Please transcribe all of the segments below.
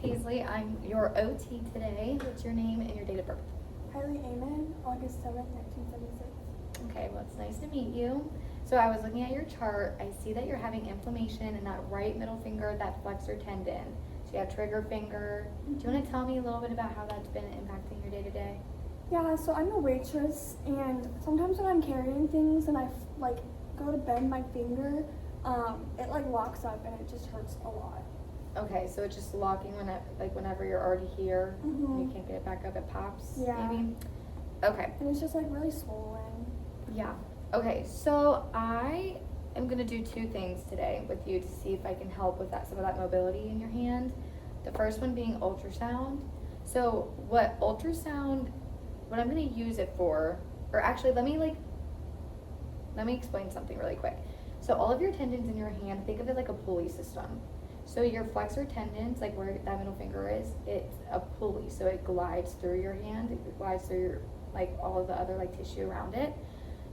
Paisley. I'm your OT today. What's your name and your date of birth? Kylie Amen, August 7th, 1976. Okay, well, it's nice to meet you. So I was looking at your chart. I see that you're having inflammation in that right middle finger, that flexor tendon. So you have trigger finger. Do you want to tell me a little bit about how that's been impacting your day-to-day? Yeah, so I'm a waitress, and sometimes when I'm carrying things and I go to bend my finger, it locks up and it just hurts a lot. Okay, so it's just locking whenever you're already here, Mhm. you can't get it back up, it pops, Yeah. maybe? Okay. And it's just really swollen. Yeah. Okay, so I am going to do two things today with you to see if I can help with some of that mobility in your hand. The first one being ultrasound. So what I'm going to use it for, or actually let me explain something really quick. So all of your tendons in your hand, think of it like a pulley system. So your flexor tendons, like where that middle finger is, it's a pulley. So it glides through your hand, it glides through your, all of the other tissue around it.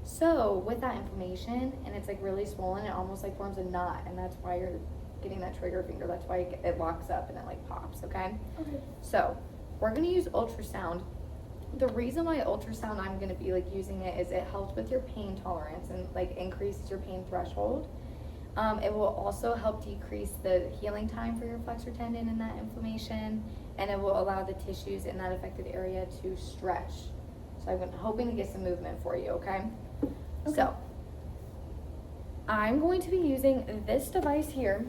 So with that inflammation, and it's really swollen, it almost forms a knot, and that's why you're getting that trigger finger. That's why it locks up and it pops, okay? Okay. So we're gonna use ultrasound. The reason why ultrasound I'm gonna be using it is it helps with your pain tolerance and increases your pain threshold. It will also help decrease the healing time for your flexor tendon and that inflammation, and it will allow the tissues in that affected area to stretch. So I'm hoping to get some movement for you, okay? Okay. So I'm going to be using this device here.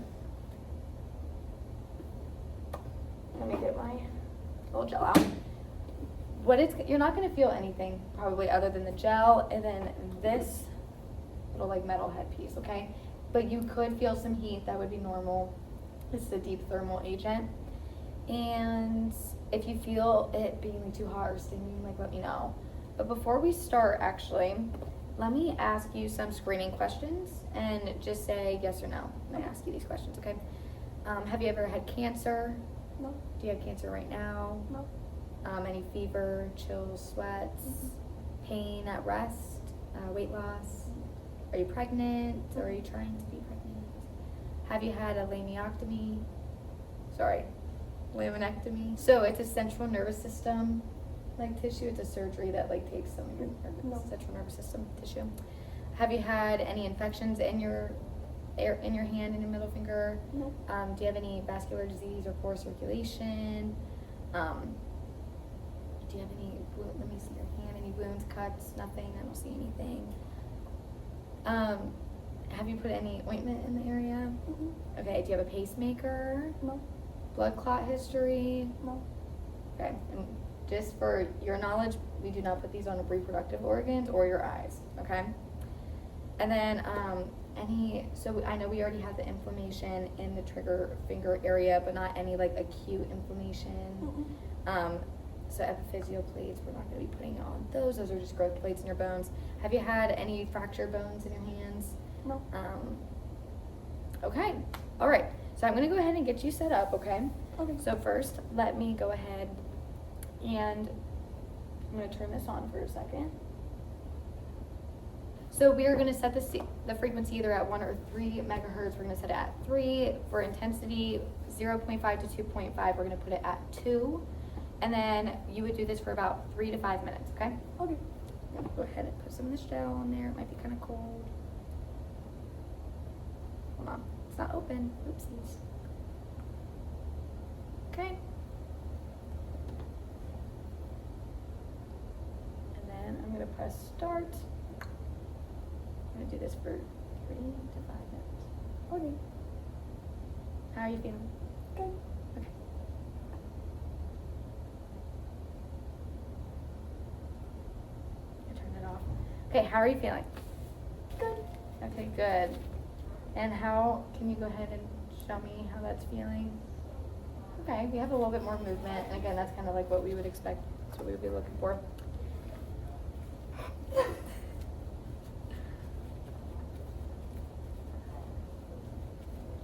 Let me get my little gel out. You're not going to feel anything probably other than the gel and then this little metal headpiece, okay? But you could feel some heat. That would be normal. This is a deep thermal agent. And if you feel it being too hot or stinging, let me know. But before we start, actually, let me ask you some screening questions and just say yes or no when I ask you these questions, okay? Have you ever had cancer? No. Do you have cancer right now? No. Any fever, chills, sweats, pain at rest, weight loss? Are you pregnant or are you trying to be pregnant? Have you had a laminectomy? So it's a central nervous system tissue. It's a surgery that takes some of your central nervous system tissue. Have you had any infections in your hand and your middle finger? No. Do you have any vascular disease or poor circulation? Do you have any, let me see your hand, any wounds, cuts? Nothing, I don't see anything. Have you put any ointment in the area? Mm-hmm. Okay, do you have a pacemaker? No. Blood clot history? No. Okay, and just for your knowledge, we do not put these on reproductive organs or your eyes, okay? And then, so I know we already have the inflammation in the trigger finger area, but not any acute inflammation. Mm-hmm. So epiphyseal plates, we're not going to be putting on those. Those are just growth plates in your bones. Have you had any fractured bones in your hands? No. Okay. All right. So I'm going to go ahead and get you set up, okay? Okay. So first, let me go ahead and I'm going to turn this on for a second. So we are going to set the frequency either at 1 or 3 megahertz. We're going to set it at 3. For intensity, 0.5 to 2.5, we're going to put it at 2. And then you would do this for about 3 to 5 minutes, okay? Okay. I'm gonna go ahead and put some of this gel on there. It might be kind of cold. Hold on, it's not open. Oopsies. Okay. And then I'm gonna press start. I'm gonna do this for 3 to 5 minutes. Okay. How are you feeling? Good. Okay. Turn it off. Okay, how are you feeling? Good. Okay, good. And can you go ahead and show me how that's feeling? Okay, we have a little bit more movement. And again, that's kind of what we would expect. That's what we would be looking for.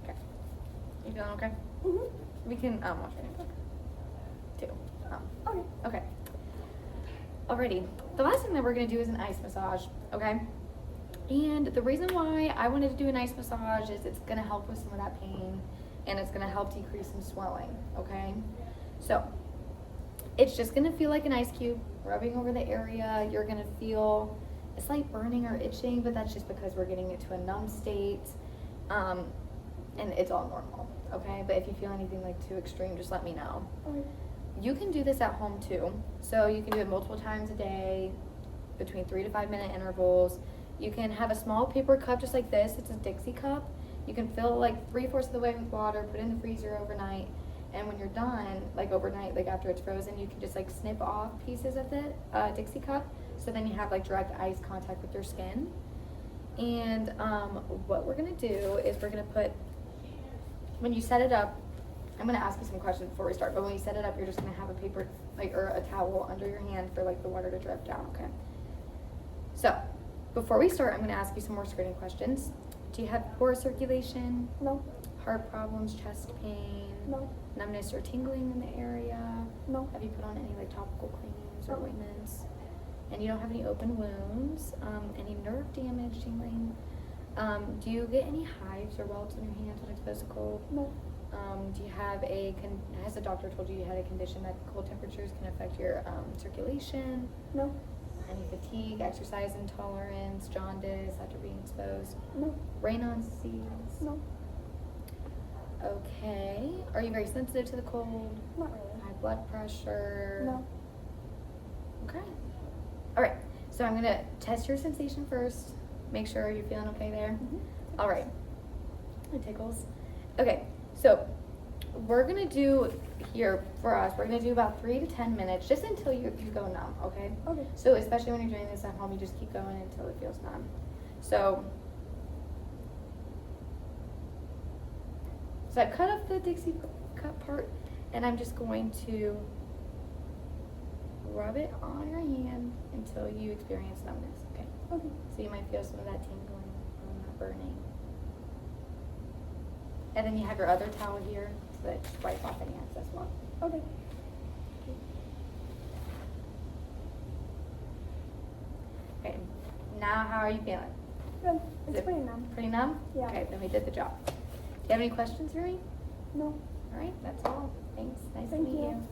Okay. You feeling okay? Mm-hmm. We can watch your notebook too. Okay. Okay. Alrighty. The last thing that we're gonna do is an ice massage, okay? And the reason why I wanted to do an ice massage is it's gonna help with some of that pain and it's gonna help decrease some swelling, okay? So, it's just gonna feel like an ice cube rubbing over the area. You're gonna feel a slight burning or itching, but that's just because we're getting it to a numb state. And it's all normal, okay? But if you feel anything like too extreme, just let me know. Okay. You can do this at home too. So you can do it multiple times a day, between 3 to 5 minute intervals. You can have a small paper cup just like this. It's a Dixie cup. You can fill like 3/4 of the way with water, put it in the freezer overnight. And when you're done, like overnight, like after it's frozen, you can just like snip off pieces of the Dixie cup. So then you have like direct ice contact with your skin. And what we're gonna do is we're gonna put, when you set it up, I'm gonna ask you some questions before we start, but when you set it up, you're just gonna have a paper, like, or a towel under your hand for like the water to drip down, okay? So, before we start, I'm gonna ask you some more screening questions. Do you have poor circulation, No. heart problems, chest pain, No. numbness or tingling in the area? No. Have you put on any like topical creams or No. ointments? And you don't have any open wounds, any nerve damage, tingling? Do you get any hives or welts on your hands when exposed to cold? No. Do you have has the doctor told you had a condition that cold temperatures can affect your circulation? No. Any fatigue, exercise intolerance, jaundice after being exposed? No. Raynaud's disease? No. Okay. Are you very sensitive to the cold? Not really. High blood pressure? No. Okay. All right. So I'm gonna test your sensation first. Make sure you're feeling okay there. Mhm. All right. It tickles. Okay. So we're gonna do here for us. We're gonna do about 3 to 10 minutes, just until you go numb. Okay. Okay. So especially when you're doing this at home, you just keep going until it feels numb. So I've cut off the Dixie cup part, and I'm just going to rub it on your hand until you experience numbness, okay? Okay. So you might feel some of that tingling or that burning. And then you have your other towel here, so that just wipe off any excess one. Okay. Okay, now how are you feeling? Good. Is It's it pretty numb. Pretty numb? Yeah. Okay, then we did the job. Do you have any questions for me? No. All right, that's all. Thanks. Nice to Thank meet you. you.